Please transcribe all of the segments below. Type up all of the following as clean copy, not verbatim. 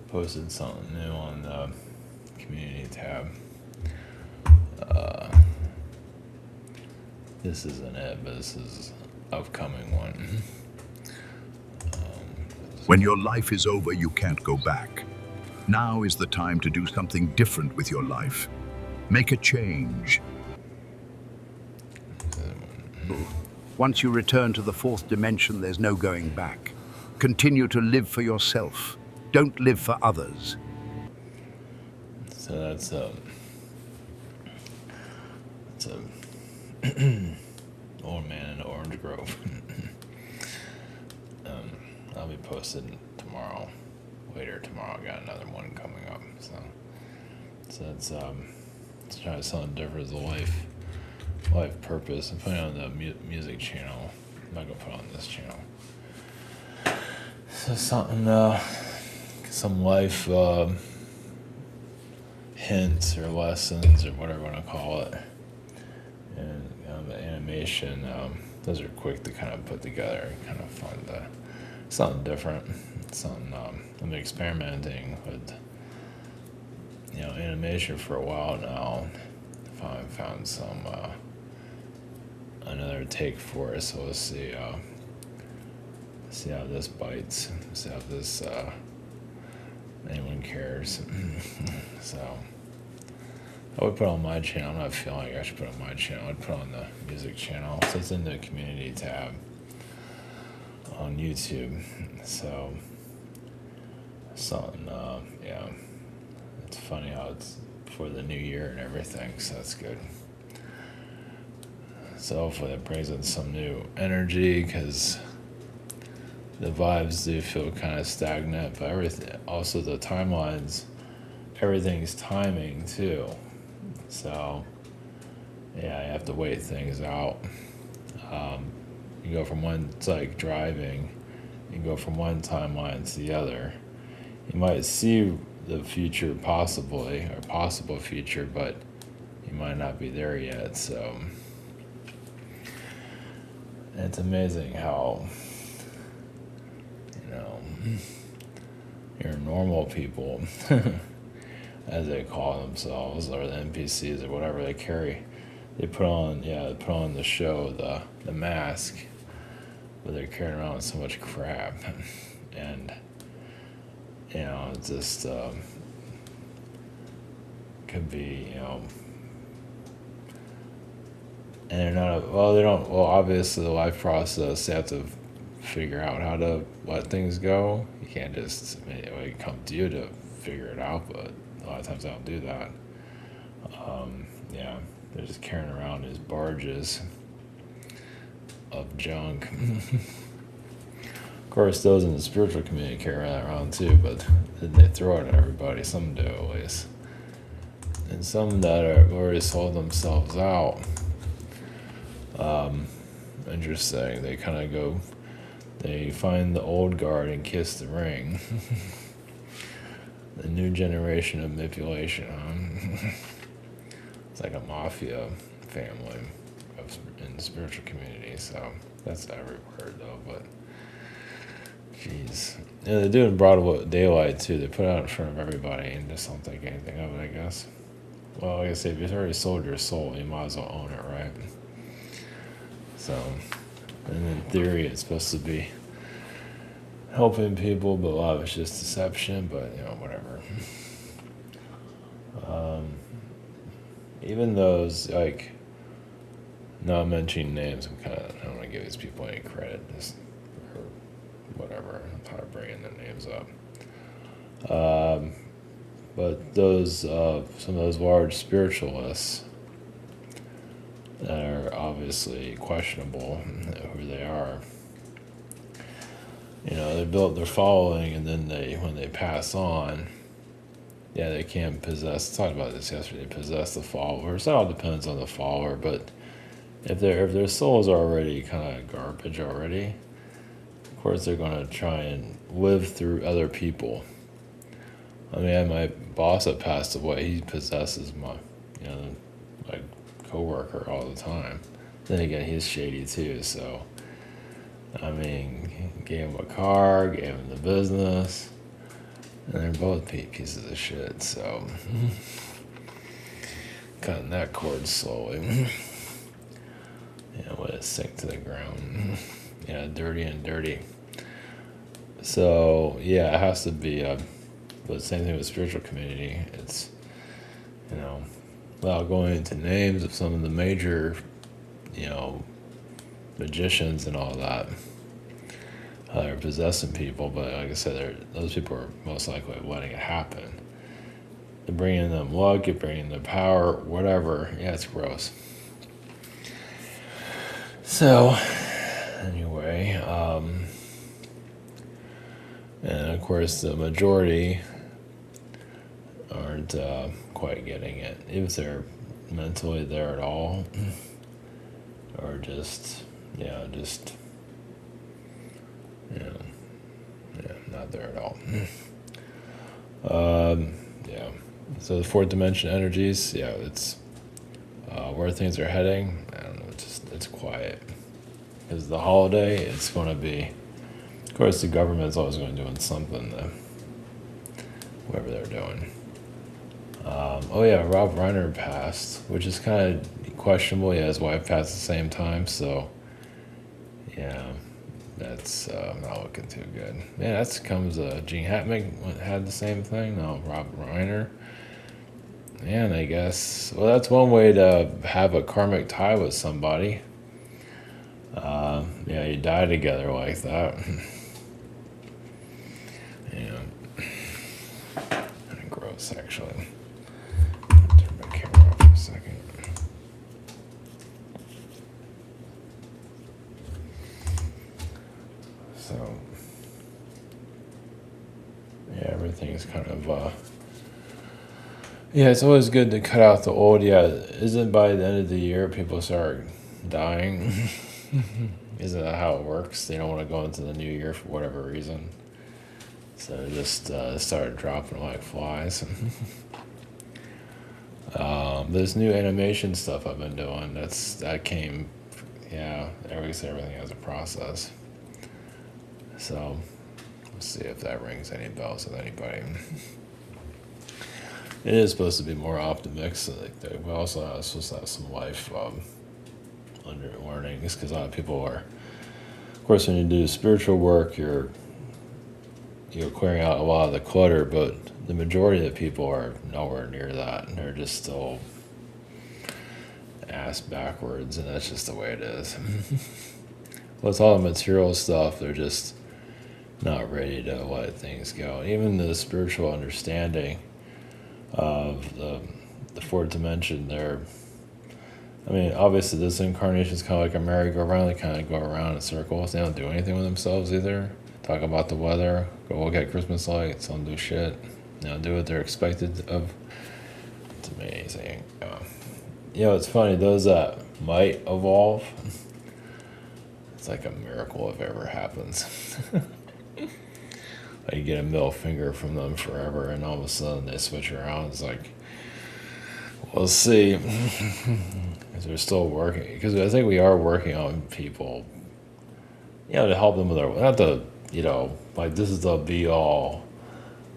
posted something new on the community tab. This isn't it, but this is upcoming one. When your life is over, you can't go back. Now is the time to do something different with your life. Make a change. Once you return to the fourth dimension, there's no going back. Continue to live for yourself. Don't live for others. So that's old man in Orange Grove. I'll be posted tomorrow. Later tomorrow, I got another one coming up. So it's trying something different as a life purpose. I'm putting it on the music channel. I'm not gonna put it on this channel. So something, some life hints or lessons or whatever you want to call it, and the animation. Those are quick to kind of put together. Kind of fun to something different. Something I'm experimenting with, animation for a while now. Finally found some another take for it. So we'll see how this bites. See how this anyone cares. So I would put it on my channel. I'm not feeling like I should put it on my channel. I'd put it on the music channel. So it's in the community tab on YouTube. So something, yeah. It's funny how it's for the new year and everything. So that's good. So hopefully that brings in some new energy, because the vibes do feel kind of stagnant, but everything, also the timelines, everything's timing too. So yeah, you have to wait things out. You go from one, it's like driving, you go from one timeline to the other. You might see the future possibly, or possible future, but you might not be there yet. So it's amazing how, your normal people, as they call themselves, or the NPCs or whatever they carry, they put on the show, the mask, but they're carrying around so much crap, and it's just could be, and they're not, obviously the life process, they have to figure out how to let things go. You can't just, it come to you to figure it out, but a lot of times I don't do that. Yeah, they're just carrying around these barges of junk. Of course, those in the spiritual community carry that around too, but then they throw it at everybody. Some do, at least. And some that are already sold themselves out. Interesting. They kind of go, they find the old guard and kiss the ring. The new generation of manipulation, huh? It's like a mafia family in the spiritual community, so that's everywhere though, but jeez. Yeah, they do it in broad daylight too. They put it out in front of everybody and just don't think anything of it, I guess. Well, like I say, if you've already sold your soul, you might as well own it, right? So, and in theory, it's supposed to be helping people, but a lot of it's just deception, but whatever. Even those, like, not mentioning names, I don't want to give these people any credit, just or whatever. I'm tired of bringing their names up. But those, some of those large spiritualists that are obviously questionable who they are, they built their following, and then when they pass on, they can't possess. I talked about this yesterday. Possess the followers. It all depends on the follower, but if their soul is already kind of garbage already, of course they're going to try and live through other people. I mean, my boss that passed away, he possesses my coworker all the time. Then again, he's shady too. So, I mean, gave him a car, gave him the business. And they're both pieces of shit, so cutting that cord slowly. Let it sink to the ground. Dirty and dirty. So yeah, it has to be. But same thing with spiritual community. It's without going into names of some of the major, magicians and all that. They're possessing people, but like I said, those people are most likely letting it happen. They're bringing them luck, you're bringing them power, whatever. Yeah, it's gross. So, anyway, and of course the majority aren't quite getting it, if they're mentally there at all, or just not there at all. Yeah. So the fourth dimension energies, it's where things are heading. I don't know. It's quiet because the holiday. It's going to be. Of course, the government's always going to be doing something. Whatever they're doing. Rob Reiner passed, which is kind of questionable. Yeah, his wife passed at the same time, so yeah. That's not looking too good. Man, that comes. Gene Hackman had the same thing. No, Rob Reiner. Man, I guess. Well, that's one way to have a karmic tie with somebody. You die together like that. Kind of gross, actually. Turn my camera off for a second. So, everything's kind of, it's always good to cut out the old. Isn't by the end of the year people start dying? Isn't that how it works? They don't want to go into the new year for whatever reason. So they just started dropping like flies. This new animation stuff I've been doing, that came, everything has a process. So, let's see if that rings any bells with anybody. It is supposed to be more optimistic. We also are supposed to have some life under learnings, because a lot of people are. Of course, when you do spiritual work, you're clearing out a lot of the clutter, but the majority of the people are nowhere near that, and they're just still ass backwards, and that's just the way it is. Well, it's all the material stuff. They're just not ready to let things go. Even the spiritual understanding of the fourth dimension, obviously this incarnation is kind of like a merry-go-round. They kind of go around in circles. They don't do anything with themselves either. Talk about the weather, go look at Christmas lights, don't do shit. Do what they're expected of. It's amazing. It's funny, those that might evolve, it's like a miracle if it ever happens. You get a middle finger from them forever, and all of a sudden they switch around. It's like, we'll see. Because they're still working. Because I think we are working on people, to help them with their, not the, like this is the be all,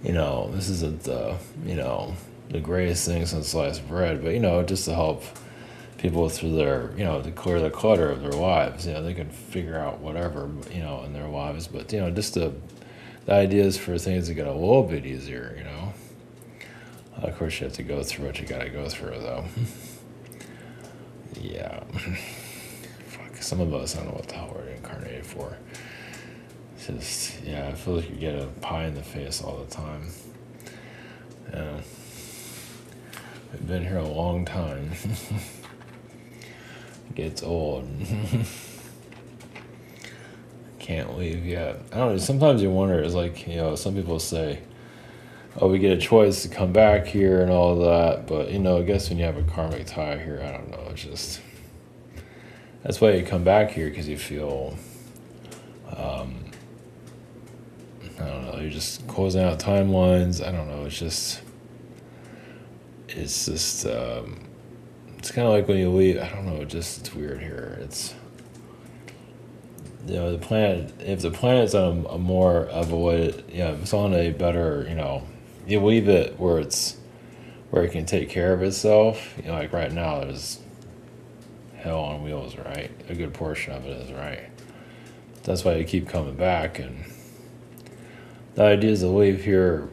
this isn't the, the greatest thing since sliced bread, but, just to help people through their, to clear the clutter of their lives. They can figure out whatever, in their lives, but, just the ideas for things to get a little bit easier, Of course, you have to go through what you gotta go through, though. Yeah. Fuck, some of us, I don't know what the hell we're incarnated for. It's just, I feel like you get a pie in the face all the time. We've been here a long time. It gets old. Can't leave yet. I don't know, sometimes you wonder, it's like, some people say, oh, we get a choice to come back here and all that, but, I guess when you have a karmic tie here, I don't know, it's just, that's why you come back here, because you feel, I don't know, you're just closing out timelines, I don't know, it's just, it's kind of like when you leave, I don't know, it's weird here, the planet, if the planet's on a more avoided, if it's on a better, you leave it where it can take care of itself. Like right now, there's hell on wheels, right? A good portion of it is, right? That's why you keep coming back, and the idea is to leave here,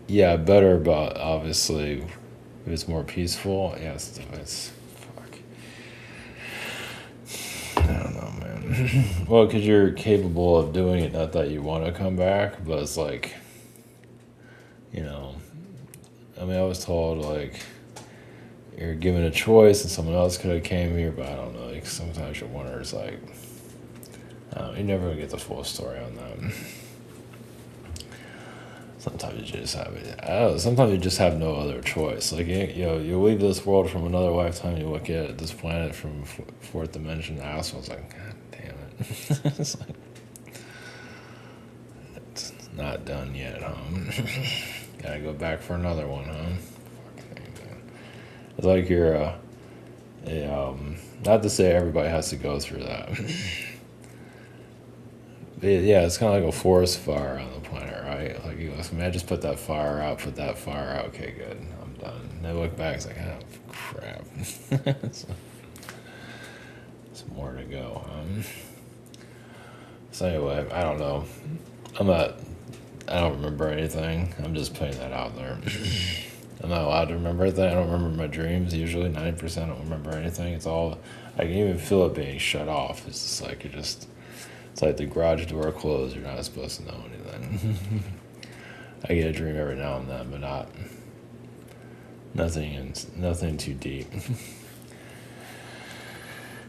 yeah, better, but obviously, if it's more peaceful, yes, it's fuck. I don't know, man. Well, because you're capable of doing it, not that you want to come back, but it's like, I mean, I was told, like, you're given a choice and someone else could have came here, but I don't know, like, sometimes you wonder, it's like, you never get the full story on that. Sometimes you just have it. I don't know, sometimes you just have no other choice. Like, you leave this world from another lifetime, you look at this planet from fourth dimension, assholes, like, God damn it. It's like, it's not done yet, huh? Gotta go back for another one, huh? It's like you're not to say everybody has to go through that. But yeah, it's kind of like a forest fire on the planet, right? Like, you go, man, just put that fire out, okay, good, I'm done. And they look back, it's like, oh, crap. So, more to go. So anyway, I don't know. I don't remember anything. I'm just putting that out there. I'm not allowed to remember anything. I don't remember my dreams usually. 90% I don't remember anything. It's all, I can even feel it being shut off. It's just like, it's like the garage door closed. You're not supposed to know anything. I get a dream every now and then, but nothing too deep.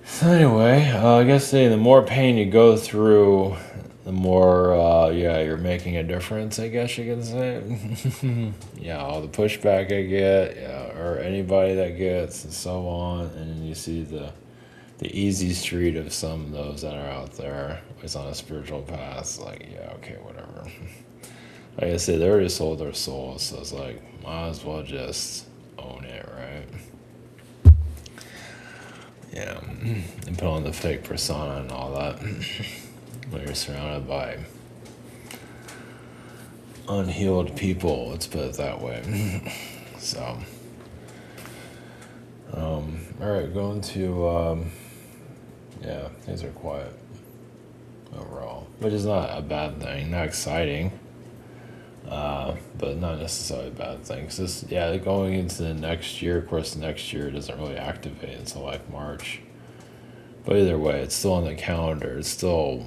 So anyway, I guess the more pain you go through, the more, you're making a difference, I guess you can say. Yeah, all the pushback I get, or anybody that gets, and so on, and then you see the easy street of some of those that are out there, it's on a spiritual path, like, yeah, okay, whatever. Like I said, they already sold their souls, so it's like, might as well just own it, right? Yeah, and put on the fake persona and all that. When you're surrounded by unhealed people, let's put it that way. So, all right, going to, things are quiet overall, which is not a bad thing, not exciting, but not necessarily a bad thing. Cause going into the next year, of course, the next year doesn't really activate until like March. But either way, it's still on the calendar. It's still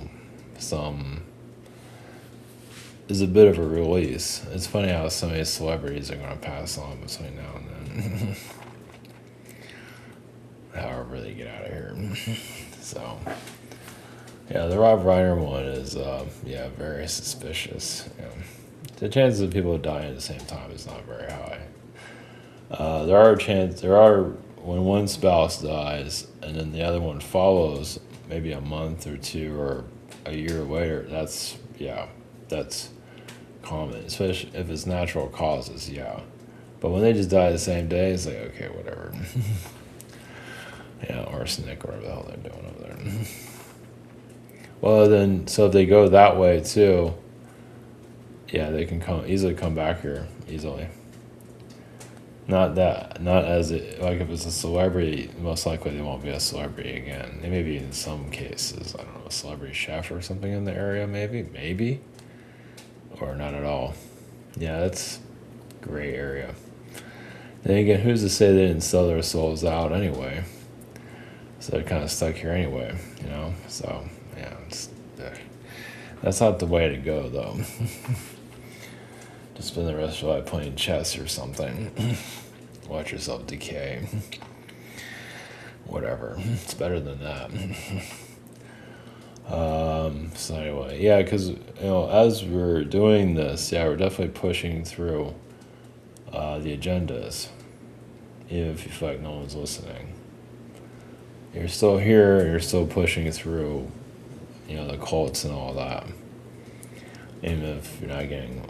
is a bit of a release. It's funny how so many celebrities are going to pass on between now and then. However they get out of here. So, yeah, the Rob Reiner one is, very suspicious. The chances of people dying at the same time is not very high. When one spouse dies and then the other one follows maybe a month or two or a year later, that's common, especially if it's natural causes, yeah. But when they just die the same day, it's like, okay, whatever. Yeah, arsenic or whatever the hell they're doing over there. Well, then, so if they go that way too, yeah, they can easily come back here, easily. Not as it, like if it's a celebrity, most likely they won't be a celebrity again. They may be in some cases, I don't know, a celebrity chef or something in the area, maybe, or not at all. Yeah, that's gray area. Then again, who's to say they didn't sell their souls out anyway? So they're kind of stuck here anyway, So yeah, that's not the way to go though. Just spend the rest of your life playing chess or something. Watch yourself decay. Whatever. It's better than that. So anyway, yeah, because as we're doing this, we're definitely pushing through the agendas. Even if you feel like no one's listening, you're still here. You're still pushing through, the cults and all that. Even if you're not getting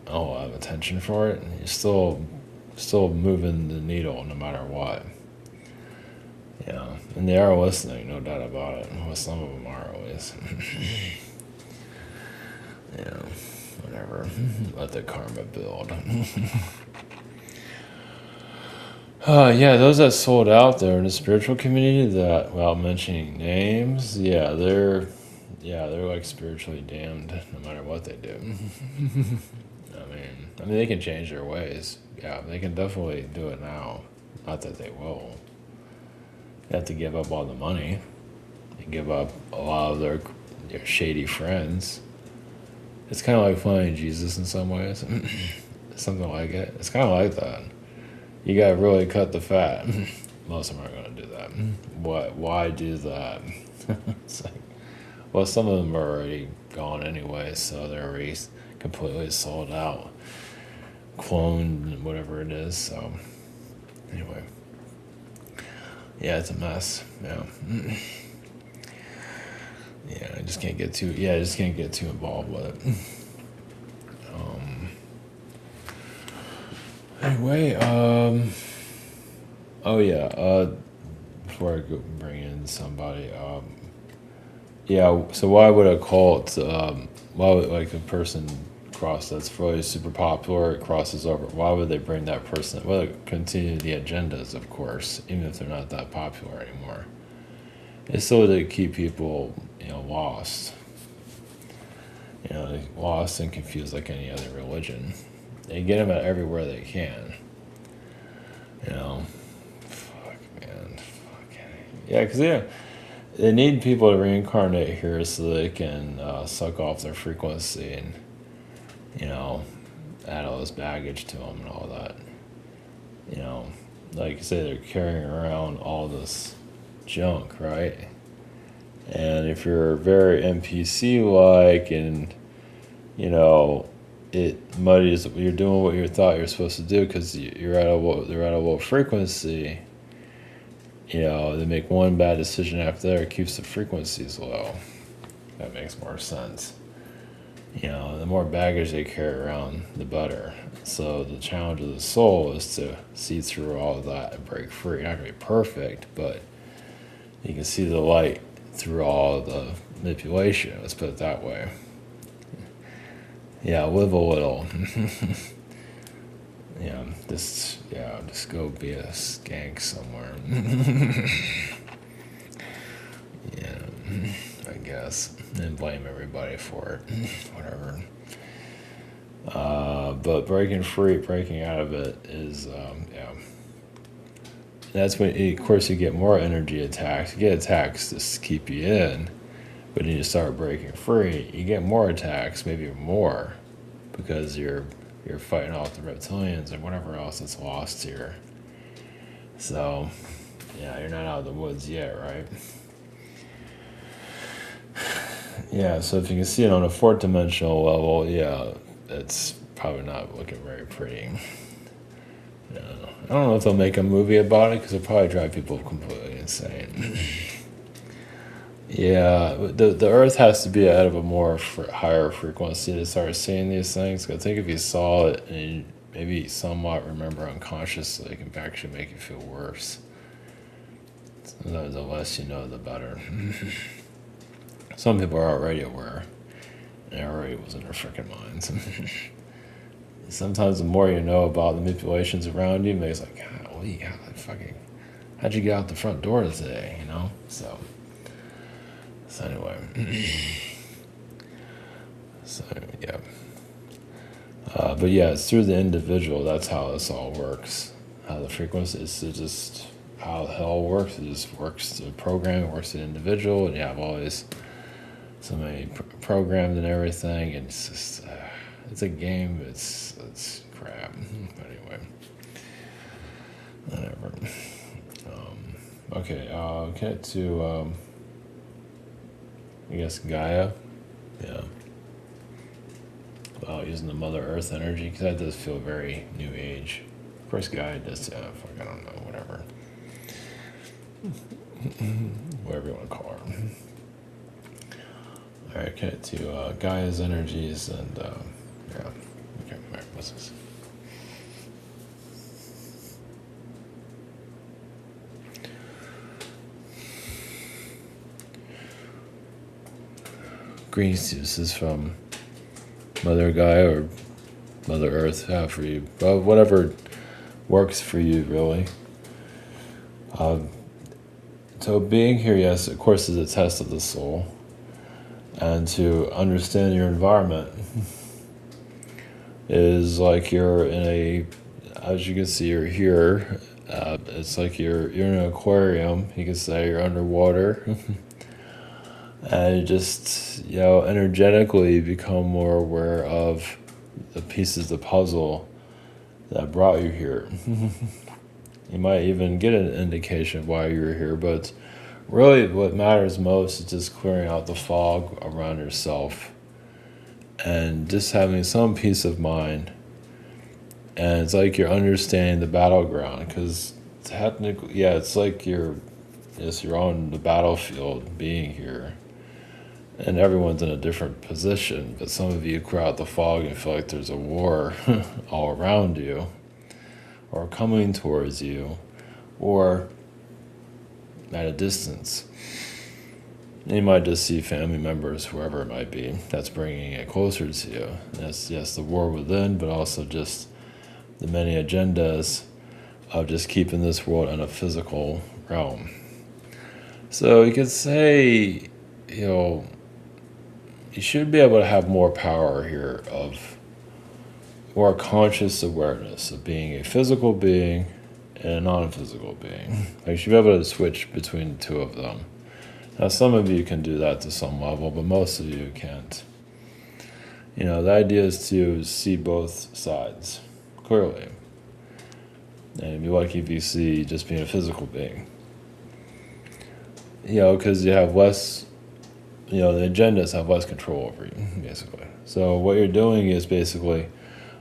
a whole lot of attention for it, you're still moving the needle no matter what. Yeah, and they are listening, no doubt about it. Well, some of them are always. Yeah, whatever. Let the karma build. Yeah, those that sold out there in the spiritual community, that without mentioning names, they're like spiritually damned no matter what they do. I mean, they can change their ways. Yeah, they can definitely do it now. Not that they will. They have to give up all the money and give up a lot of their shady friends. It's kind of like finding Jesus in some ways. Something like it. It's kind of like that. You gotta really cut the fat. Most of them aren't gonna do that. Why do that? It's like, well, some of them are already gone anyway, so they're already completely sold out, cloned, whatever it is. So, anyway, yeah, it's a mess. Yeah, yeah. I just can't get too. Yeah, I just can't get too involved with it. Anyway, oh yeah. Before I go bring in somebody, yeah. So why would a cult? Why would like a person cross that's really super popular? It crosses over. Why would they bring that person? Well, continue the agendas, of course, even if they're not that popular anymore. It's so to keep people, lost. Lost and confused like any other religion. They get them at everywhere they can. Fuck, man. Fuck. Yeah, because they need people to reincarnate here so they can suck off their frequency and, add all this baggage to them and all that. Like you say, they're carrying around all this junk, right? And if you're very NPC-like and, it muddies, you're doing what you thought you're supposed to do because they're at a low frequency. They make one bad decision after that, it keeps the frequencies low. That makes more sense. The more baggage they carry around, the better. So the challenge of the soul is to see through all of that and break free. You're not gonna be perfect, but you can see the light through all the manipulation. Let's put it that way. Yeah, live a little. Just go be a skank somewhere. Yeah, I guess. And blame everybody for it. Whatever. But breaking free, breaking out of it is, That's when, of course, you get more energy attacks. You get attacks to keep you in, but then you start breaking free, you get more attacks, maybe more, because you're fighting off the reptilians and whatever else that's lost here. So, yeah, you're not out of the woods yet, right? Yeah, so if you can see it on a fourth dimensional level, yeah, it's probably not looking very pretty. I don't know if they'll make a movie about it because it'll probably drive people completely insane. Yeah, the Earth has to be at a more higher frequency to start seeing these things. I think if you saw it and you maybe somewhat remember unconsciously, it can actually make you feel worse. So the less you know, the better. Some people are already aware. It already was in their freaking minds. Sometimes the more you know about the manipulations around you, it's like, golly, how'd you get out the front door today, So anyway. So, yeah. But yeah, it's through the individual. That's how this all works. How the frequency is just how the hell works. It just works. The program works the individual, and you have always so many programmed and everything. And it's just it's a game. It's crap. Anyway, whatever. Okay. Get to I guess Gaia. Yeah. Using the Mother Earth energy, because that does feel very New Age. Of course, Gaia does, I don't know, whatever. Whatever you want to call her. Alright, get to Gaia's energies, and, yeah. Okay, alright, what's this? green juices from Mother Gaia or Mother Earth have for you. But whatever works for you, really. So being here, yes, of course, is a test of the soul. And to understand your environment is like you're in a, as you can see, you're here. It's like you're in an aquarium. You can say you're underwater. And you just, energetically become more aware of the pieces of the puzzle that brought you here. You might even get an indication of why you're here, but really what matters most is just clearing out the fog around yourself and just having some peace of mind. And it's like you're understanding the battleground, because technically, yeah, it's like you're on the battlefield being here. And everyone's in a different position, but some of you clear out the fog and feel like there's a war all around you, or coming towards you, or at a distance. And you might just see family members, whoever it might be, that's bringing it closer to you. And that's, yes, the war within, but also just the many agendas of just keeping this world in a physical realm. So you could say, you should be able to have more power here of more conscious awareness of being a physical being and a non-physical being. Like you should be able to switch between the two of them. Now, some of you can do that to some level, but most of you can't. The idea is to see both sides clearly. And it'd be lucky if you see just being a physical being. Because you have less, the agendas have less control over you, basically. So what you're doing is basically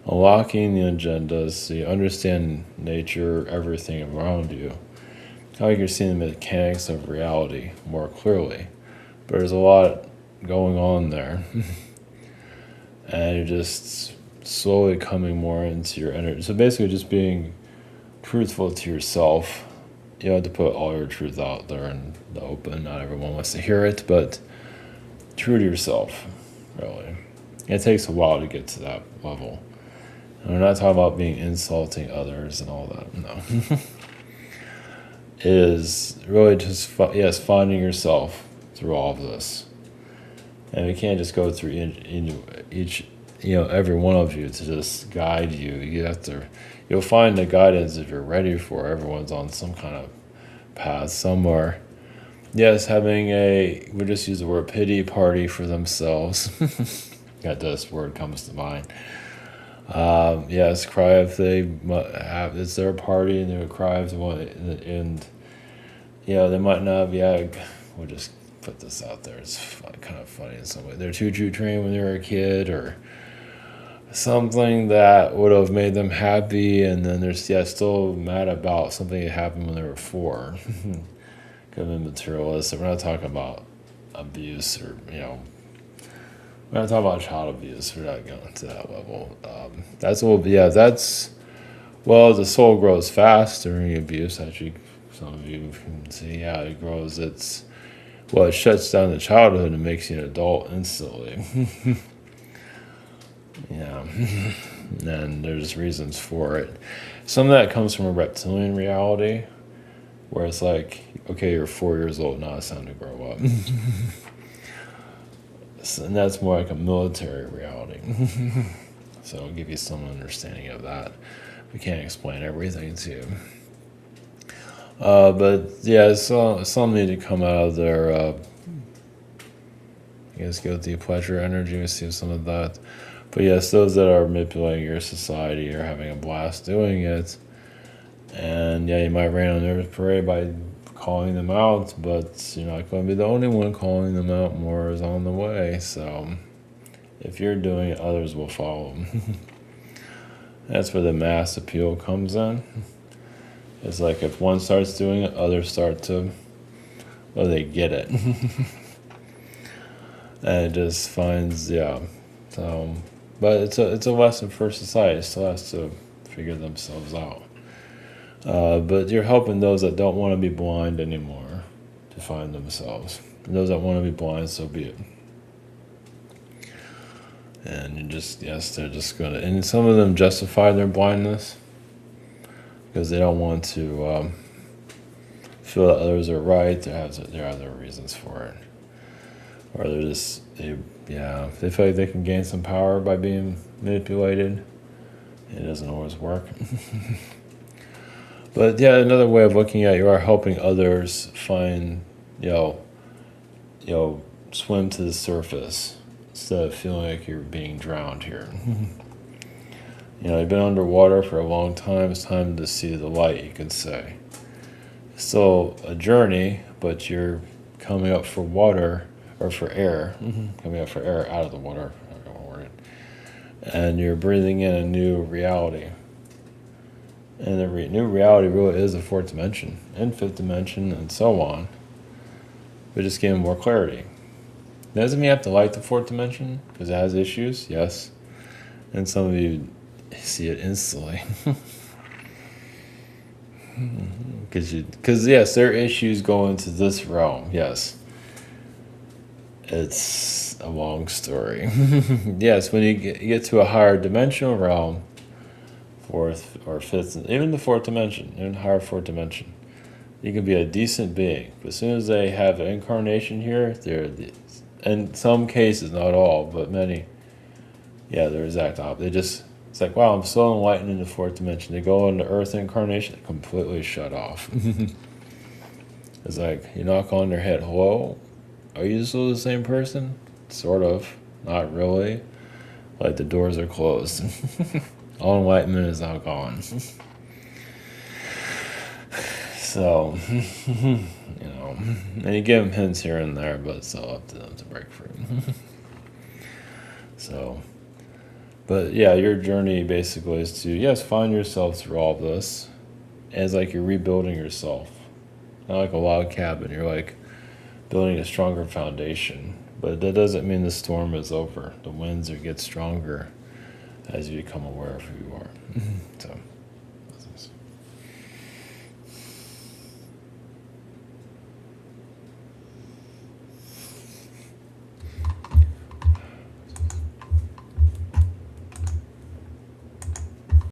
unlocking the agendas so you understand nature, everything around you. How you're seeing the mechanics of reality more clearly. But there's a lot going on there. And you're just slowly coming more into your energy. So basically just being truthful to yourself. You have to put all your truth out there in the open. Not everyone wants to hear it, but true to yourself, really. It takes a while to get to that level. And we're not talking about being insulting others and all that, no. It is really just, finding yourself through all of this. And we can't just go through each every one of you to just guide you. You'll find the guidance if you're ready for it. Everyone's on some kind of path somewhere. Yes, we just use the word pity party for themselves. That this word comes to mind. Yes, cry if it's their party and they would cry if they want, and they might not be. We'll just put this out there. It's kind of funny in some way. They're choo-choo train when they were a kid, or something that would have made them happy, and then they're still mad about something that happened when they were 4. Could have been materialistic. We're not talking about abuse or we're not talking about child abuse. We're not going to that level. The soul grows fast during abuse. Actually, some of you can see, it grows. It shuts down the childhood and makes you an adult instantly. And there's reasons for it. Some of that comes from a reptilian reality, where it's like, okay, you're 4 years old now, it's time to grow up. And that's more like a military reality. So I'll give you some understanding of that. We can't explain everything to you. So some need to come out of their, guilty pleasure energy. We see some of that. But yes, those that are manipulating your society are having a blast doing it. And you might rain on their parade by calling them out, but you're not going to be the only one calling them out. More is on the way. So if you're doing it, others will follow. That's where the mass appeal comes in. It's like if one starts doing it, others start to, they get it. And it just finds, but it's a lesson for society. It still has to figure themselves out. But you're helping those that don't want to be blind anymore to find themselves. And those that want to be blind, so be it. And you just, yes, they're just gonna, and some of them justify their blindness because they don't want to feel that others are right. There are other reasons for it, or they're just they feel like they can gain some power by being manipulated. It doesn't always work. But yeah, another way of looking at it, you are helping others find, swim to the surface instead of feeling like you're being drowned here. You've been underwater for a long time. It's time to see the light, you could say. It's still a journey, but you're coming up for water, or for air, coming up for air out of the water, and you're breathing in a new reality. And the new reality really is the fourth dimension, and fifth dimension, and so on. But just giving more clarity. Doesn't mean you have to like the fourth dimension, because it has issues, yes. And some of you see it instantly. Because yes, there are issues going to this realm, yes. It's a long story. Yes, when you get to a higher dimensional realm, fourth or fifth, even the fourth dimension, even higher fourth dimension, you can be a decent being. But as soon as they have an incarnation here, in some cases, not all, but many, they're exact opposite. It's like, wow, I'm so enlightened in the fourth dimension. They go into Earth incarnation, they completely shut off. It's like, you knock on their head, hello? Are you still the same person? Sort of. Not really. Like the doors are closed. All enlightenment is now gone. So, and you give them hints here and there, but it's all up to them to break free. So, but yeah, your journey basically is to, find yourself through all of this. And it's like you're rebuilding yourself. Not like a log cabin. You're like building a stronger foundation. But that doesn't mean the storm is over. The winds get stronger as you become aware of who you are. So.